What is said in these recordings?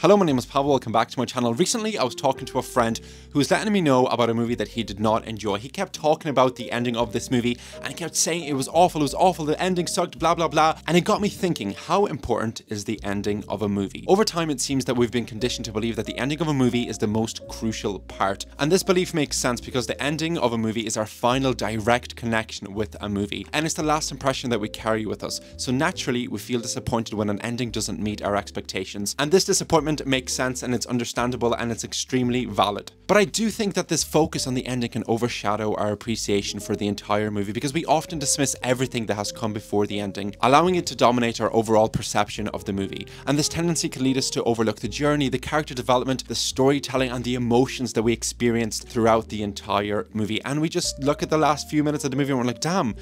Hello, my name is Paul, welcome back to my channel. Recently, I was talking to a friend who was letting me know about a movie that he did not enjoy. He kept talking about the ending of this movie and he kept saying it was awful, the ending sucked, blah, blah, blah. And it got me thinking, how important is the ending of a movie? Over time, it seems that we've been conditioned to believe that the ending of a movie is the most crucial part. And this belief makes sense because the ending of a movie is our final direct connection with a movie. And it's the last impression that we carry with us. So naturally, we feel disappointed when an ending doesn't meet our expectations. And this disappointment makes sense and it's understandable and it's extremely valid. But I do think that this focus on the ending can overshadow our appreciation for the entire movie because we often dismiss everything that has come before the ending, allowing it to dominate our overall perception of the movie. And this tendency can lead us to overlook the journey, the character development, the storytelling, and the emotions that we experienced throughout the entire movie. And we just look at the last few minutes of the movie and we're like, damn,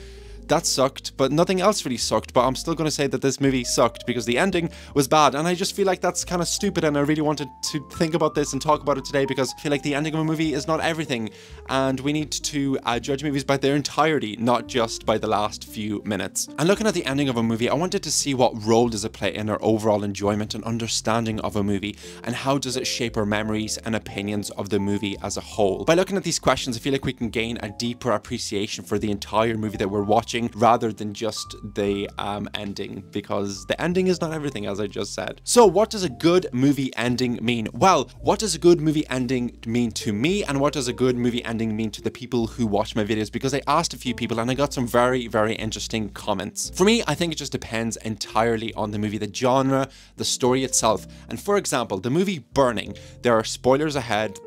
that sucked, but nothing else really sucked. But I'm still going to say that this movie sucked because the ending was bad. And I just feel like that's kind of stupid. And I really wanted to think about this and talk about it today because I feel like the ending of a movie is not everything. And we need to judge movies by their entirety, not just by the last few minutes. And looking at the ending of a movie, I wanted to see what role does it play in our overall enjoyment and understanding of a movie, and how does it shape our memories and opinions of the movie as a whole. By looking at these questions, I feel like we can gain a deeper appreciation for the entire movie that we're watching, rather than just the ending, because the ending is not everything, as I just said. So what does a good movie ending mean? Well, what does a good movie ending mean to me, and what does a good movie ending mean to the people who watch my videos? Because I asked a few people and I got some very, very interesting comments. For me, I think it just depends entirely on the movie, the genre, the story itself. And for example, the movie Burning, there are spoilers ahead,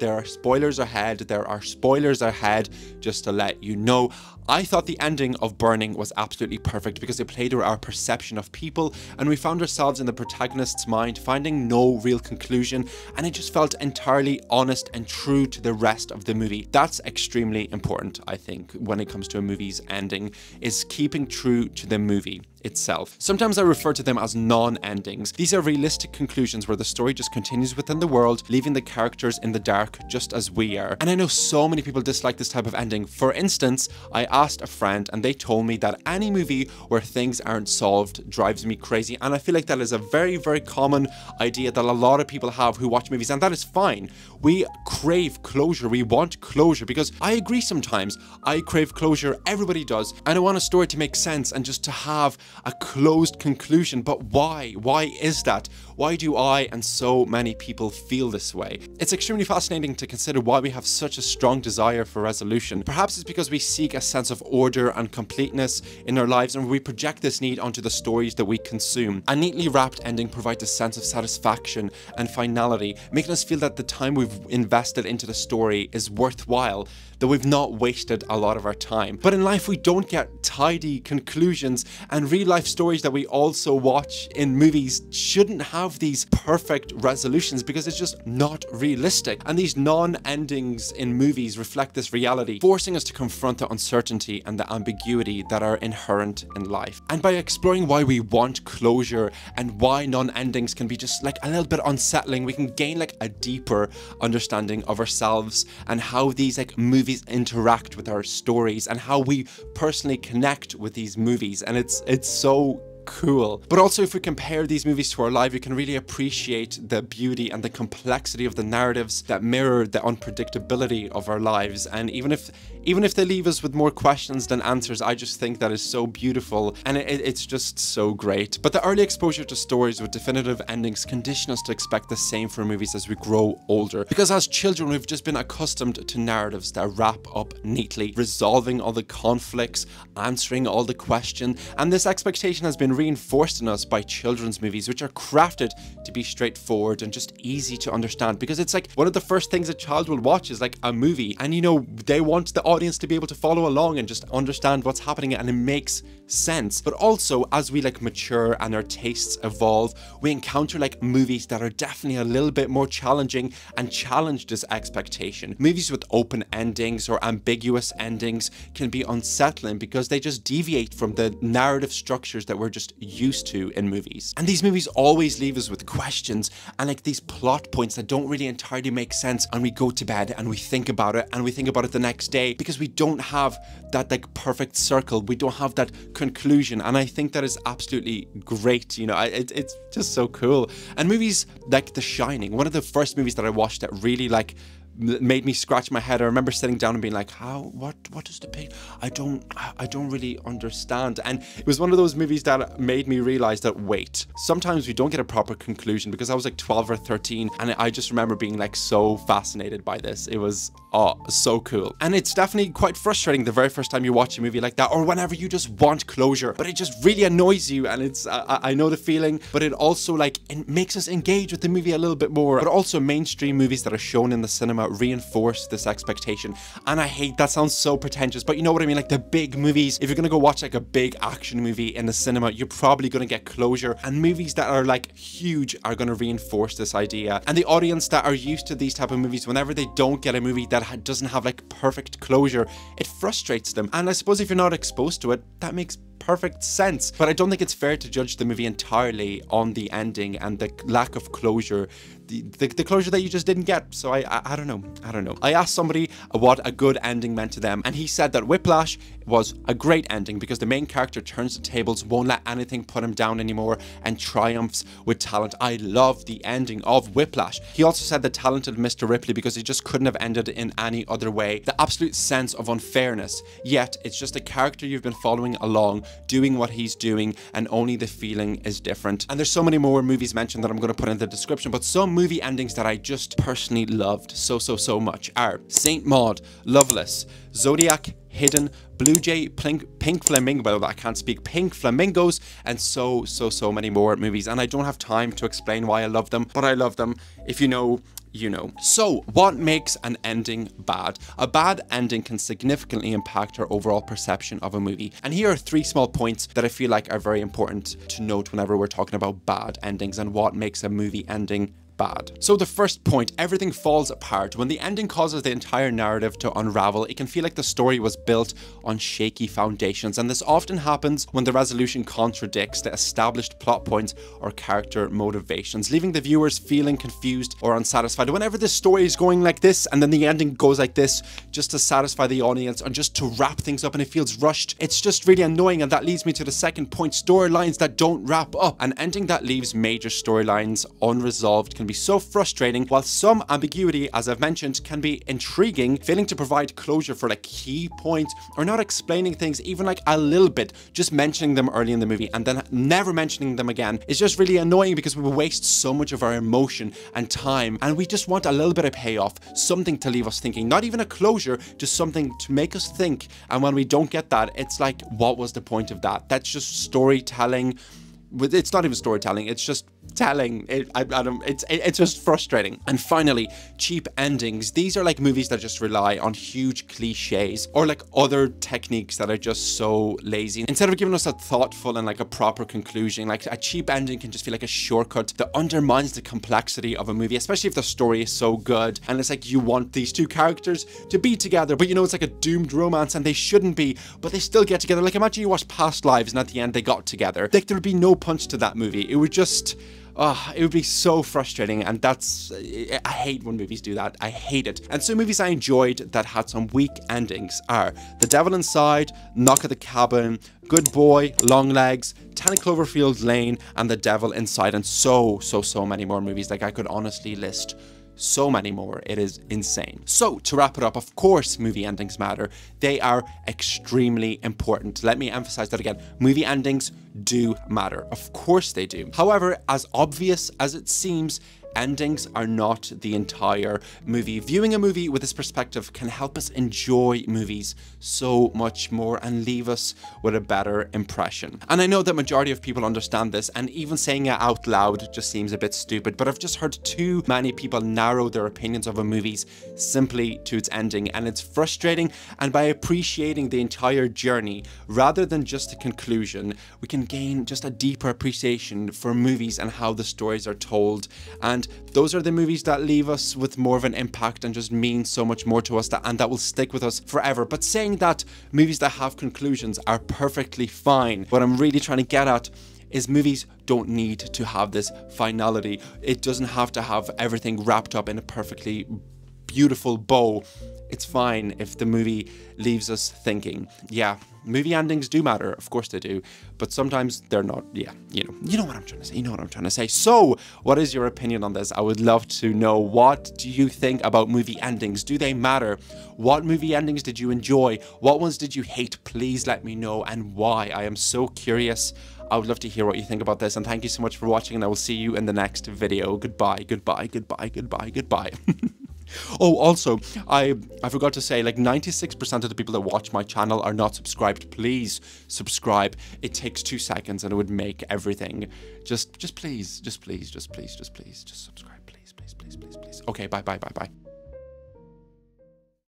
just to let you know. I thought the ending of Burning was absolutely perfect because it played with our perception of people, and we found ourselves in the protagonist's mind finding no real conclusion, and it just felt entirely honest and true to the rest of the movie. That's extremely important, I think, when it comes to a movie's ending, is keeping true to the movie itself. Sometimes I refer to them as non-endings. These are realistic conclusions where the story just continues within the world, leaving the characters in the dark just as we are. And I know so many people dislike this type of ending. For instance, I asked a friend and they told me that any movie where things aren't solved drives me crazy. And I feel like that is a very, very common idea that a lot of people have who watch movies, and that is fine. We crave closure. We want closure because I agree sometimes. I crave closure. Everybody does. And I want a story to make sense and just to have a closed conclusion. But why? Why is that? Why do I and so many people feel this way? It's extremely fascinating to consider why we have such a strong desire for resolution. Perhaps it's because we seek a sense of order and completeness in our lives, and we project this need onto the stories that we consume. A neatly wrapped ending provides a sense of satisfaction and finality, making us feel that the time we've invested into the story is worthwhile, that we've not wasted a lot of our time. But in life, we don't get tidy conclusions, and real life stories that we also watch in movies shouldn't have these perfect resolutions because it's just not realistic. And these non-endings in movies reflect this reality, forcing us to confront the uncertainty and the ambiguity that are inherent in life. And by exploring why we want closure and why non-endings can be just like a little bit unsettling, we can gain like a deeper understanding of ourselves and how these like movies interact with our stories and how we personally connect with these movies. And it's so cool. But also, if we compare these movies to our life, we can really appreciate the beauty and the complexity of the narratives that mirror the unpredictability of our lives. And even if they leave us with more questions than answers, I just think that is so beautiful, and it's just so great. But the early exposure to stories with definitive endings condition us to expect the same for movies as we grow older, because as children we've just been accustomed to narratives that wrap up neatly, resolving all the conflicts, answering all the questions, and this expectation has been reinforced in us by children's movies, which are crafted to be straightforward and just easy to understand, because it's like one of the first things a child will watch is like a movie, and you know, they want the audience to be able to follow along and just understand what's happening, and it makes sense. But also, as we like mature and our tastes evolve, we encounter like movies that are definitely a little bit more challenging and challenge this expectation. Movies with open endings or ambiguous endings can be unsettling because they just deviate from the narrative structures that we're just used to in movies. And these movies always leave us with questions and like these plot points that don't really entirely make sense, and we go to bed and we think about it, and we think about it the next day, because we don't have that like perfect circle. We don't have that conclusion. And I think that is absolutely great. You know, it's just so cool. And movies like The Shining, one of the first movies that I watched that really like made me scratch my head. I remember sitting down and being like, what is the pig? I don't really understand. And it was one of those movies that made me realize that, wait, sometimes we don't get a proper conclusion, because I was like 12 or 13 and I just remember being like so fascinated by this. It was so cool. And it's definitely quite frustrating the very first time you watch a movie like that, or whenever you just want closure, but it just really annoys you. And it's, I know the feeling, but it also like, it makes us engage with the movie a little bit more. But also mainstream movies that are shown in the cinema reinforce this expectation. And I hate that, sounds so pretentious, but you know what I mean? Like the big movies, if you're gonna go watch like a big action movie in the cinema, you're probably gonna get closure. And movies that are like huge are gonna reinforce this idea. And the audience that are used to these type of movies, whenever they don't get a movie that doesn't have like perfect closure, it frustrates them. And I suppose if you're not exposed to it, that makes perfect sense. But I don't think it's fair to judge the movie entirely on the ending and the lack of closure, the closure that you just didn't get. So I don't know. I asked somebody what a good ending meant to them, and he said that Whiplash was a great ending because the main character turns the tables, won't let anything put him down anymore, and triumphs with talent. I love the ending of Whiplash. He also said the talented Mr. Ripley because he just couldn't have ended in any other way. The absolute sense of unfairness, yet it's just a character you've been following along, doing what he's doing, and only the feeling is different. And there's so many more movies mentioned that I'm going to put in the description, but some movie endings that I just personally loved so much are Saint Maud, Loveless, Zodiac, Hidden, Blue Jay, Pink Flamingo, well, I can't speak, Pink Flamingos, and so many more movies. And I don't have time to explain why I love them, but I love them. If you know, you know. So what makes an ending bad? A bad ending can significantly impact our overall perception of a movie. And here are 3 small points that I feel like are very important to note whenever we're talking about bad endings and what makes a movie ending bad. So the first point, everything falls apart. When the ending causes the entire narrative to unravel, it can feel like the story was built on shaky foundations, and this often happens when the resolution contradicts the established plot points or character motivations, leaving the viewers feeling confused or unsatisfied. Whenever this story is going like this and then the ending goes like this, just to satisfy the audience and just to wrap things up, and it feels rushed, it's just really annoying. And that leads me to the second point, storylines that don't wrap up. An ending that leaves major storylines unresolved can be so frustrating, while some ambiguity, as I've mentioned, can be intriguing. Failing to provide closure for like key points, or not explaining things even like a little bit, just mentioning them early in the movie and then never mentioning them again, is just really annoying, because we waste so much of our emotion and time, and we just want a little bit of payoff, something to leave us thinking, not even a closure, just something to make us think. And when we don't get that, it's like, what was the point of that? That's just storytelling. It's not even storytelling, it's just telling. It's just frustrating. And finally, cheap endings. These are like movies that just rely on huge cliches or like other techniques that are just so lazy. Instead of giving us a thoughtful and like a proper conclusion, like a cheap ending can just feel like a shortcut that undermines the complexity of a movie, especially if the story is so good and it's like you want these two characters to be together, but you know it's like a doomed romance and they shouldn't be, but they still get together. Like imagine you watch Past Lives and at the end they got together. Like there would be no punch to that movie. It would just... it would be so frustrating, and that's... I hate when movies do that. I hate it. And some movies I enjoyed that had some weak endings are The Devil Inside, Knock at the Cabin, Good Boy, Long Legs, 10 Cloverfield Lane, and The Devil Inside, and so many more movies. Like I could honestly list so many more. It is insane. So to wrap it up, of course movie endings matter. They are extremely important. Let me emphasize that again. Movie endings do matter. Of course they do. However, as obvious as it seems, endings are not the entire movie. Viewing a movie with this perspective can help us enjoy movies so much more and leave us with a better impression. And I know that majority of people understand this, and even saying it out loud just seems a bit stupid, but I've just heard too many people narrow their opinions of a movie simply to its ending, and it's frustrating. And by appreciating the entire journey rather than just the conclusion, we can gain just a deeper appreciation for movies and how the stories are told. And those are the movies that leave us with more of an impact and just mean so much more to us, and that will stick with us forever. But saying that movies that have conclusions are perfectly fine, what I'm really trying to get at is movies don't need to have this finality. It doesn't have to have everything wrapped up in a perfectly beautiful bow, it's fine if the movie leaves us thinking. Yeah, movie endings do matter, of course they do, but sometimes they're not. Yeah, you know what I'm trying to say, you know what I'm trying to say. So, what is your opinion on this? I would love to know. What do you think about movie endings? Do they matter? What movie endings did you enjoy? What ones did you hate? Please let me know, and why. I am so curious. I would love to hear what you think about this, and thank you so much for watching, and I will see you in the next video. Goodbye, goodbye, goodbye, goodbye, goodbye. Oh, also, I forgot to say, like 96% of the people that watch my channel are not subscribed. Please subscribe. It takes 2 seconds and it would make everything. Just please, just subscribe. Please, please, please, please, please. Okay, bye, bye, bye, bye.